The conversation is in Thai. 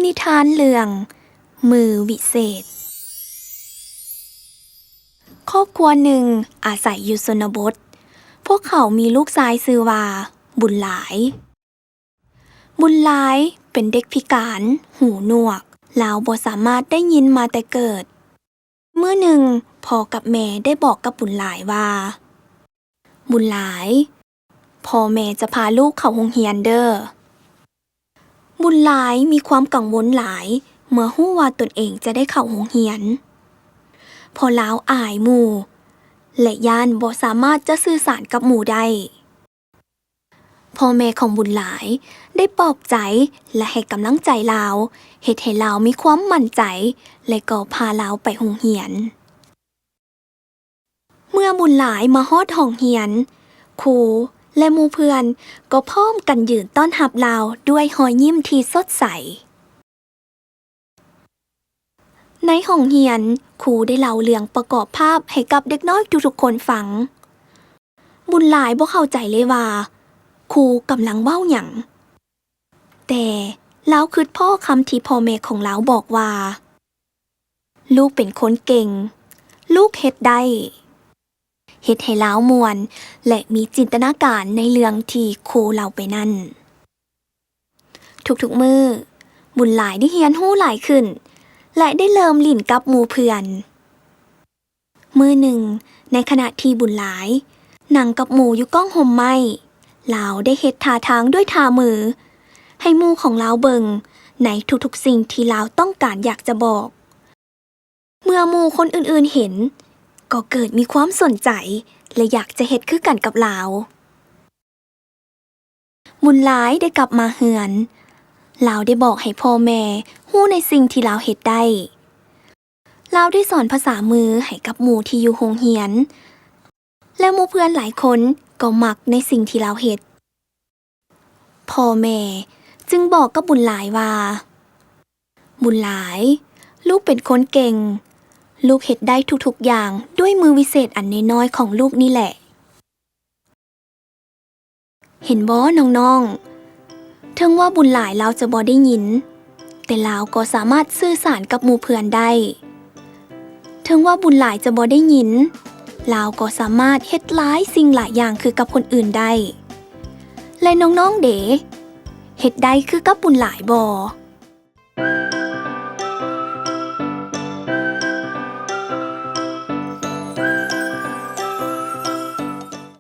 นิทานเรื่องมือวิเศษครอบครัวหนึ่งอาศัยอยู่ชนบทพวกเขามีลูกชายชื่อว่าบุญหลายเป็นเด็กพิการหูหนวกลาวบ่สามารถได้ยินมาแต่เกิดมื้อหนึ่งพ่อกับแม่ได้บอกกับบุญหลายว่าบุญหลายพ่อแม่จะพาลูกเข้าโรงเรียนเด้อบุญหลายมีความกังวลหลายเมื่อฮู้ว่าตนเองจะได้เข้าโรงเรียนพอลาวอายหมู่และย่านบ่สามารถจะสื่อสารกับหมู่ได้พ่อแม่ของบุญหลายได้ปลอบใจและให้กำลังใจลาวเฮ็ดให้ลาวมีความมั่นใจและก็พาลาวไปโรงเรียนเมื่อบุญหลายมาฮอดห้องเรียนครูและหมู่เพื่อนก็พร้อมกันยืนต้อนรับลาวด้วยรอยยิ้มที่สดใสในห้องเรียนครูได้เล่าเรื่องประกอบภาพให้กับเด็กน้อยทุกๆคนฟังบุญหลายบ่เข้าใจเลยว่าครูกำลังเว้าหยังแต่ลาวคิดพ้อคำที่พ่อแม่ของลาวบอกว่าลูกเป็นคนเก่งลูกเฮ็ดได้เฮ็ดให้ลาวม่วนและมีจินตนาการในเรื่องที่ครูเล่าไปนั่นทุกๆมื้อบุญหลายได้เรียนรู้หลายขึ้นและได้เริ่มลิ้นกับหมู่เพื่อนมื้อหนึ่งในขณะที่บุญหลายนั่งกับหมู่อยู่ก้องห่มไม้ลาวได้เฮ็ดท่าทางด้วยท่ามือให้หมู่ของลาวเบิ่งในทุกๆสิ่งที่ลาวต้องการอยากจะบอกเมื่อหมู่คนอื่นๆเห็นก็เกิดมีความสนใจและอยากจะเฮ็ดคือกันกับลาวบุญหลายได้กลับมาเฮือนลาวได้บอกให้พ่อแม่ฮู้ในสิ่งที่ลาวเฮ็ดได้ลาวได้สอนภาษามือให้กับหมู่ที่อยู่โรงเรียนและหมู่เพื่อนหลายคนก็มักในสิ่งที่ลาวเฮ็ดพ่อแม่จึงบอกกับบุญหลายว่าบุญหลายลูกเป็นคนเก่งลูกเฮ็ดได้ทุกๆอย่างด้วยมือวิเศษอันน้อยๆของลูกนี่แหละเห็นบ่น้องๆถึงว่าบุญหลายลาวจะบ่ได้ยินแต่ลาวก็สามารถสื่อสารกับหมู่เพื่อนได้ถึงว่าบุญหลายจะบ่ได้ยินลาวก็สามารถเฮ็ดหลายสิ่งหลายอย่างคือกับคนอื่นได้และน้องๆเด๋เฮ็ดได้คือกับบุญหลายบ่